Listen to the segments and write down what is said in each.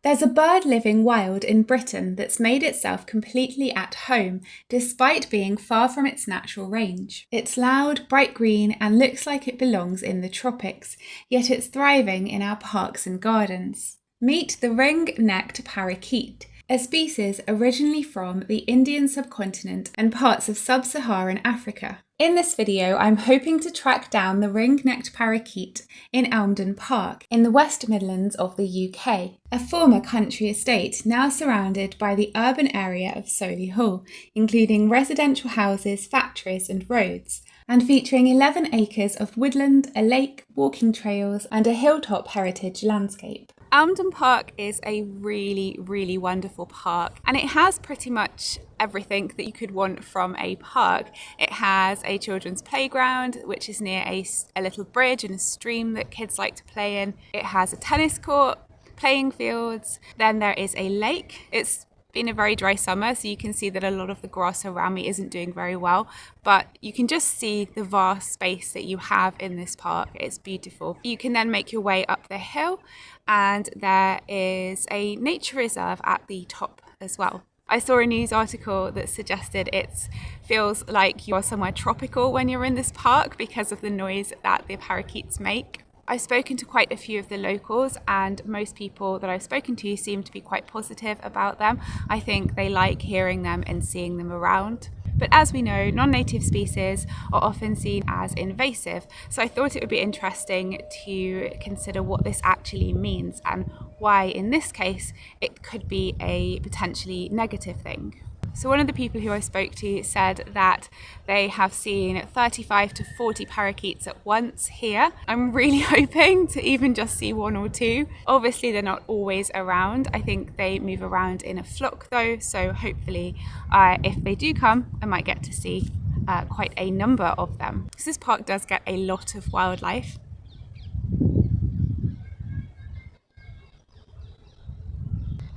There's a bird living wild in Britain that's made itself completely at home, despite being far from its natural range. It's loud, bright green, and looks like it belongs in the tropics, yet it's thriving in our parks and gardens. Meet the ring-necked parakeet, a species originally from the Indian subcontinent and parts of sub-Saharan Africa. In this video, I'm hoping to track down the ring-necked parakeet in Elmdon Park in the West Midlands of the UK, a former country estate now surrounded by the urban area of Solihull, including residential houses, factories and roads, and featuring 11 acres of woodland, a lake, walking trails and a hilltop heritage landscape. Elmdon Park is a really wonderful park, and it has pretty much everything that you could want from a park. It has a children's playground, which is near a little bridge and a stream that kids like to play in. It has a tennis court, playing fields. Then there is a lake. It's been a very dry summer, so you can see that a lot of the grass around me isn't doing very well, but you can just see the vast space that you have in this park. It's beautiful. You can then make your way up the hill, and there is a nature reserve at the top as well. I saw a news article that suggested it feels like you are somewhere tropical when you're in this park because of the noise that the parakeets make. I've spoken to quite a few of the locals, and most people that I've spoken to seem to be quite positive about them. I think they like hearing them and seeing them around. But as we know, non-native species are often seen as invasive, so I thought it would be interesting to consider what this actually means and why, in this case, it could be a potentially negative thing. So one of the people who I spoke to said that they have seen 35 to 40 parakeets at once here. I'm really hoping to even just see one or two. Obviously, they're not always around. I think they move around in a flock though, so hopefully if they do come, I might get to see quite a number of them. Because this park does get a lot of wildlife.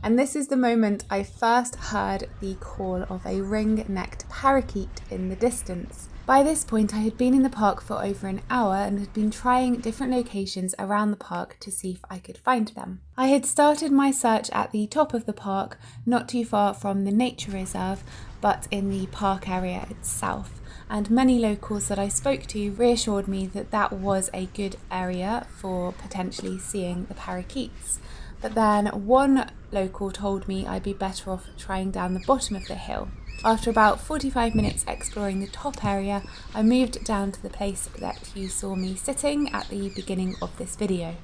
And this is the moment I first heard the call of a ring-necked parakeet in the distance. By this point, I had been in the park for over an hour and had been trying different locations around the park to see if I could find them. I had started my search at the top of the park, not too far from the nature reserve, but in the park area itself. And many locals that I spoke to reassured me that that was a good area for potentially seeing the parakeets. But then one local told me I'd be better off trying down the bottom of the hill. After about 45 minutes exploring the top area, I moved down to the place that you saw me sitting at the beginning of this video.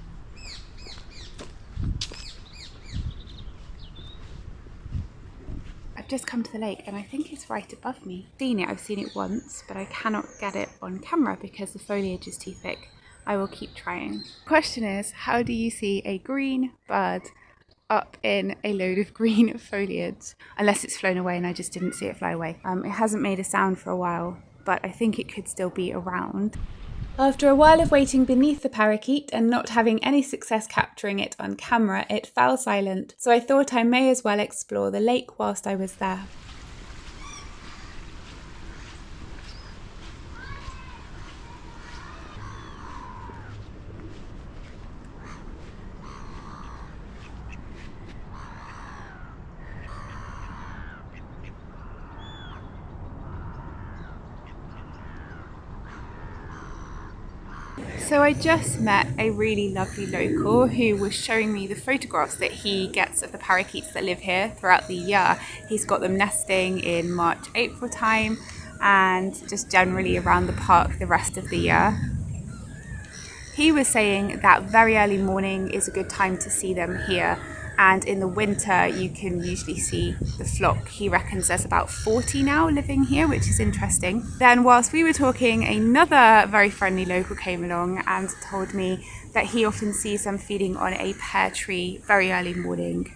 I've just come to the lake and I think it's right above me. I've seen it once, but I cannot get it on camera because the foliage is too thick. I will keep trying. Question is, how do you see a green bird up in a load of green foliage? Unless it's flown away and I just didn't see it fly away. It hasn't made a sound for a while, but I think it could still be around. After a while of waiting beneath the parakeet and not having any success capturing it on camera, it fell silent, so I thought I may as well explore the lake whilst I was there. So I just met a really lovely local who was showing me the photographs that he gets of the parakeets that live here throughout the year. He's got them nesting in March, April time and just generally around the park the rest of the year. He was saying that very early morning is a good time to see them here, and in the winter you can usually see the flock. He reckons there's about 40 now living here, which is interesting. Then whilst we were talking, another very friendly local came along and told me that he often sees them feeding on a pear tree very early morning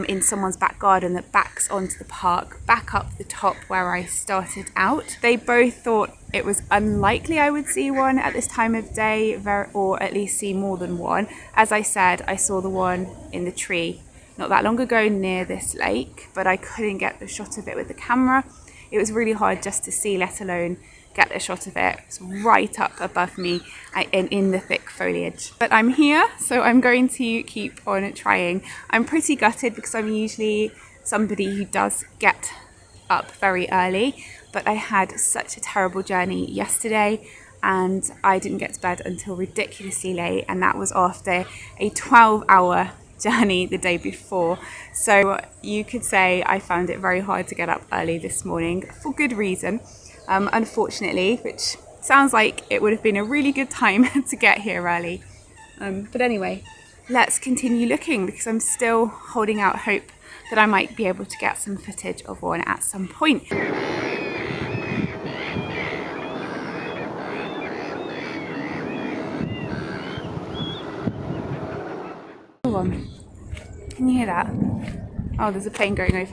in someone's back garden that backs onto the park, back up the top where I started out. They both thought it was unlikely I would see one at this time of day, or at least see more than one. As I said, I saw the one in the tree not that long ago near this lake, but I couldn't get the shot of it with the camera. It was really hard just to see, let alone get a shot of it. It's right up above me in the thick foliage. But I'm here, so I'm going to keep on trying. I'm pretty gutted because I'm usually somebody who does get up very early, but I had such a terrible journey yesterday and I didn't get to bed until ridiculously late, and that was after a 12-hour journey the day before. So you could say I found it very hard to get up early this morning for good reason, unfortunately, which sounds like it would have been a really good time to get here early. But anyway, let's continue looking because I'm still holding out hope that I might be able to get some footage of one at some point. Hold on. Can you hear that? Oh, there's a plane going over.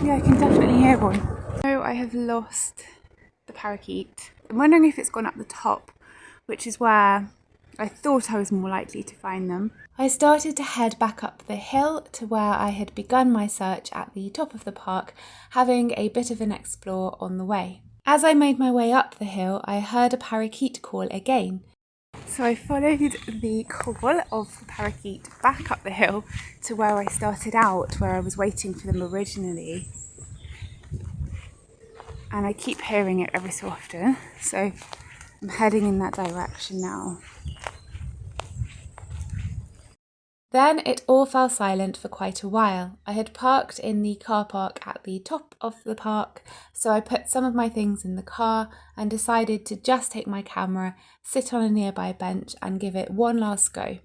Yeah, I can definitely hear one. So I have lost the parakeet. I'm wondering if it's gone up the top, which is where I thought I was more likely to find them. I started to head back up the hill to where I had begun my search at the top of the park, having a bit of an explore on the way. As I made my way up the hill, I heard a parakeet call again. So I followed the call of the parakeet back up the hill to where I started out, where I was waiting for them originally. And I keep hearing it every so often, so I'm heading in that direction now. Then it all fell silent for quite a while. I had parked in the car park at the top of the park, so I put some of my things in the car and decided to just take my camera, sit on a nearby bench and give it one last go.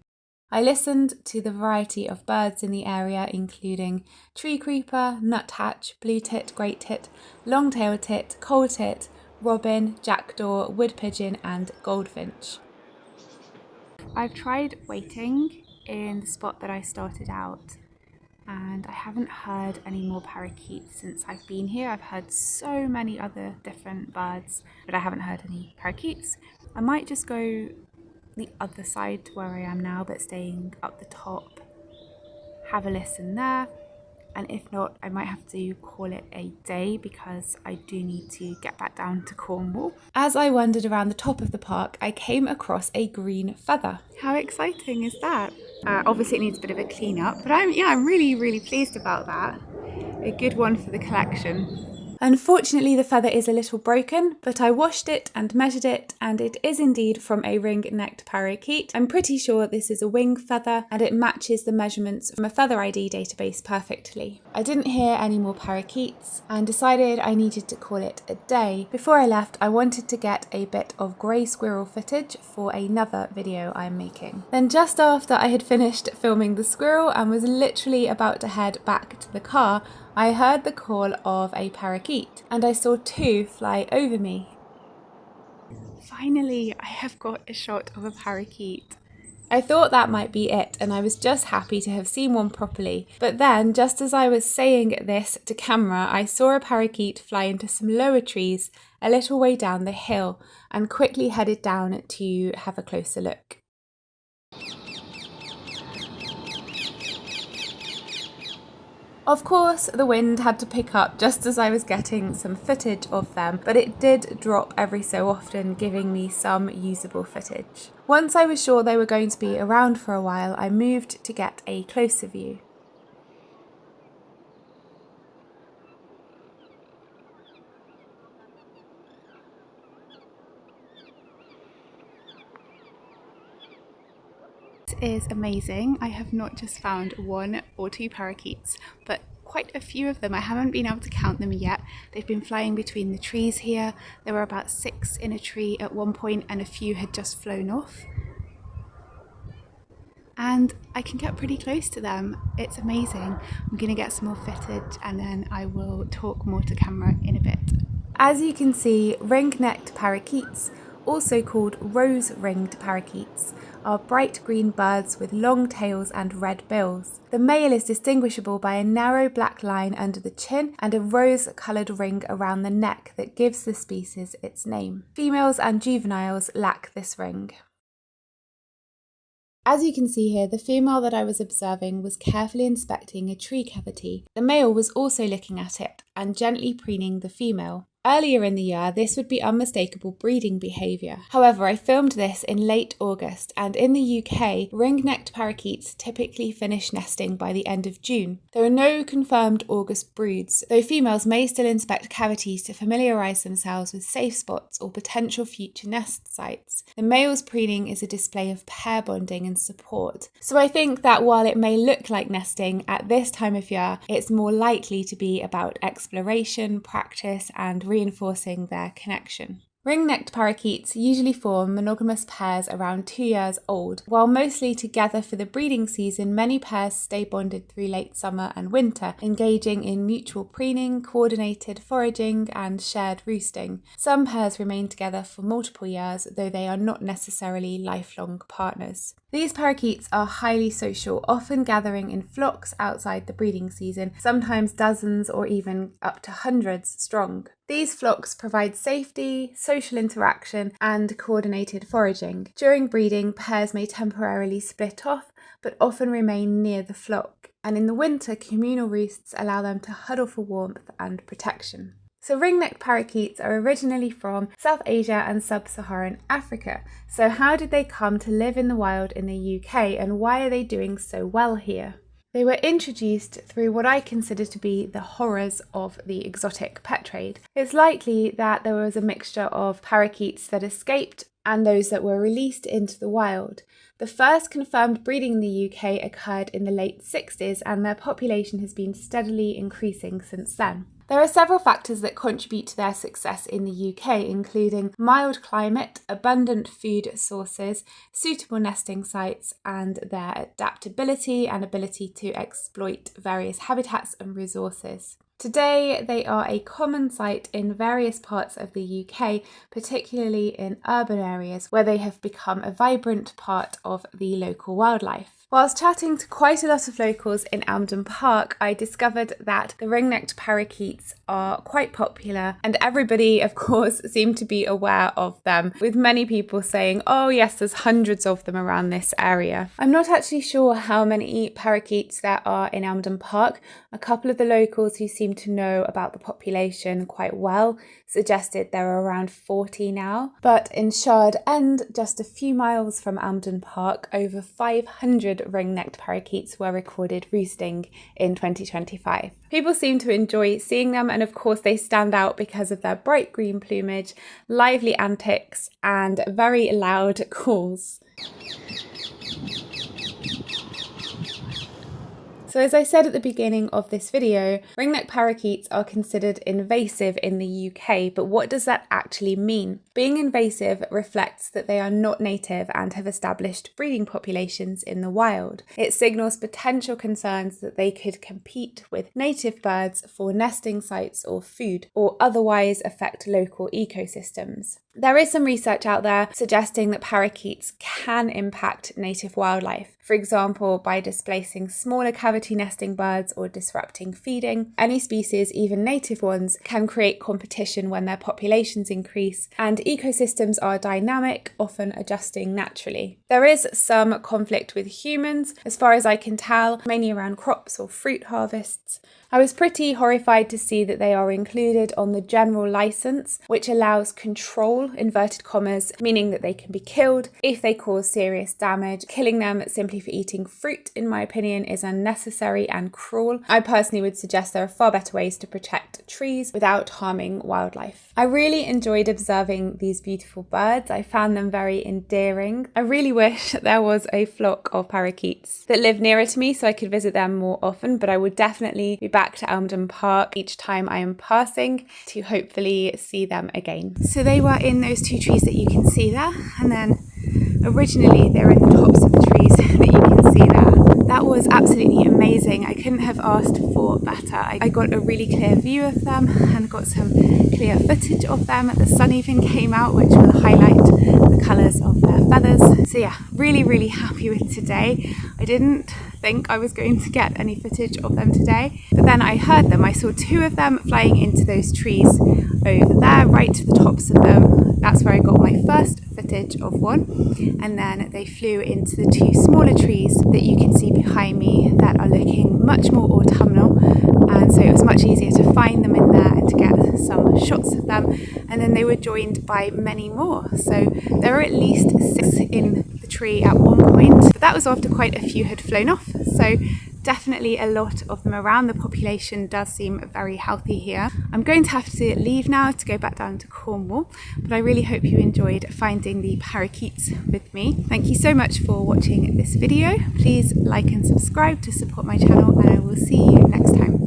I listened to the variety of birds in the area, including tree creeper, nuthatch, blue tit, great tit, long-tailed tit, coal tit, robin, jackdaw, wood pigeon and goldfinch. I've tried waiting in the spot that I started out and I haven't heard any more parakeets since I've been here. I've heard so many other different birds, but I haven't heard any parakeets. I might just go the other side to where I am now, but staying up the top, have a listen there, and if not, I might have to call it a day because I do need to get back down to Cornwall. As I wandered around the top of the park, I came across a green feather. How exciting is that? Obviously it needs a bit of a clean up, but I'm really pleased about that. A good one for the collection. Unfortunately, the feather is a little broken, but I washed it and measured it, and it is indeed from a ring-necked parakeet. I'm pretty sure this is a wing feather, and it matches the measurements from a feather ID database perfectly. I didn't hear any more parakeets, and decided I needed to call it a day. Before I left, I wanted to get a bit of grey squirrel footage for another video I'm making. Then just after I had finished filming the squirrel and was literally about to head back to the car, I heard the call of a parakeet and I saw two fly over me. Finally, I have got a shot of a parakeet. I thought that might be it and I was just happy to have seen one properly. But then, just as I was saying this to camera, I saw a parakeet fly into some lower trees a little way down the hill and quickly headed down to have a closer look. Of course, the wind had to pick up just as I was getting some footage of them, but it did drop every so often, giving me some usable footage. Once I was sure they were going to be around for a while, I moved to get a closer view. It is amazing. I have not just found one or two parakeets, but quite a few of them. I haven't been able to count them yet. They've been flying between the trees here. There were about 6 in a tree at one point and a few had just flown off. And I can get pretty close to them. It's amazing. I'm going to get some more footage and then I will talk more to camera in a bit. As you can see, ring-necked parakeets, also called rose-ringed parakeets, are bright green birds with long tails and red bills. The male is distinguishable by a narrow black line under the chin and a rose-coloured ring around the neck that gives the species its name. Females and juveniles lack this ring. As you can see here, the female that I was observing was carefully inspecting a tree cavity. The male was also looking at it and gently preening the female. Earlier in the year, this would be unmistakable breeding behaviour. However, I filmed this in late August, and in the UK, ring-necked parakeets typically finish nesting by the end of June. There are no confirmed August broods, though females may still inspect cavities to familiarise themselves with safe spots or potential future nest sites. The male's preening is a display of pair bonding and support. So I think that while it may look like nesting at this time of year, it's more likely to be about exploration, practice, and reinforcing their connection. Ring-necked parakeets usually form monogamous pairs around 2 years old. While mostly together for the breeding season, many pairs stay bonded through late summer and winter, engaging in mutual preening, coordinated foraging, and shared roosting. Some pairs remain together for multiple years, though they are not necessarily lifelong partners. These parakeets are highly social, often gathering in flocks outside the breeding season, sometimes dozens or even up to hundreds strong. These flocks provide safety, social interaction, and coordinated foraging. During breeding, pairs may temporarily split off, but often remain near the flock. And in the winter, communal roosts allow them to huddle for warmth and protection. So ring-necked parakeets are originally from South Asia and Sub-Saharan Africa. So how did they come to live in the wild in the UK, and why are they doing so well here? They were introduced through what I consider to be the horrors of the exotic pet trade. It's likely that there was a mixture of parakeets that escaped and those that were released into the wild. The first confirmed breeding in the UK occurred in the late 60s, and their population has been steadily increasing since then. There are several factors that contribute to their success in the UK, including mild climate, abundant food sources, suitable nesting sites, and their adaptability and ability to exploit various habitats and resources. Today, they are a common sight in various parts of the UK, particularly in urban areas where they have become a vibrant part of the local wildlife. Whilst chatting to quite a lot of locals in Elmdon Park, I discovered that the ring-necked parakeets are quite popular, and everybody, of course, seemed to be aware of them, with many people saying, oh yes, there's hundreds of them around this area. I'm not actually sure how many parakeets there are in Elmdon Park. A couple of the locals who seem to know about the population quite well suggested there are around 40 now. But in Shard End, just a few miles from Elmdon Park, over 500 ring-necked parakeets were recorded roosting in 2025. People seem to enjoy seeing them, and of course they stand out because of their bright green plumage, lively antics, and very loud calls. So as I said at the beginning of this video, ring-necked parakeets are considered invasive in the UK, but what does that actually mean? Being invasive reflects that they are not native and have established breeding populations in the wild. It signals potential concerns that they could compete with native birds for nesting sites or food, or otherwise affect local ecosystems. There is some research out there suggesting that parakeets can impact native wildlife, for example, by displacing smaller cavity nesting birds or disrupting feeding. Any species, even native ones, can create competition when their populations increase, and ecosystems are dynamic, often adjusting naturally. There is some conflict with humans, as far as I can tell, mainly around crops or fruit harvests. I was pretty horrified to see that they are included on the general license, which allows control, inverted commas, meaning that they can be killed if they cause serious damage. Killing them simply for eating fruit, in my opinion, is unnecessary and cruel. I personally would suggest there are far better ways to protect trees without harming wildlife. I really enjoyed observing these beautiful birds. I found them very endearing. I really wish there was a flock of parakeets that live nearer to me so I could visit them more often, but I would definitely be back to Elmdon Park each time I am passing to hopefully see them again. So they were in those two trees that you can see there, and then originally they were in the tops of the trees that you can see there. That was absolutely amazing. I couldn't have asked for better. I got a really clear view of them and got some clear footage of them. The sun even came out, which will highlight the colours of their feathers. So yeah, really happy with today. I didn't think I was going to get any footage of them today, but then I heard them. I saw two of them flying into those trees over there, right to the tops of them. That's where I got my first footage of one, and then they flew into the two smaller trees that you can see behind me that are looking much more autumnal, and so it was much easier to find them in there and to get some shots of them. were joined by many more. So there were at least 6 in the tree at one point, but that was after quite a few had flown off. So definitely a lot of them around. The population does seem very healthy here. I'm going to have to leave now to go back down to Cornwall, but I really hope you enjoyed finding the parakeets with me. Thank you so much for watching this video. Please like and subscribe to support my channel, and I will see you next time.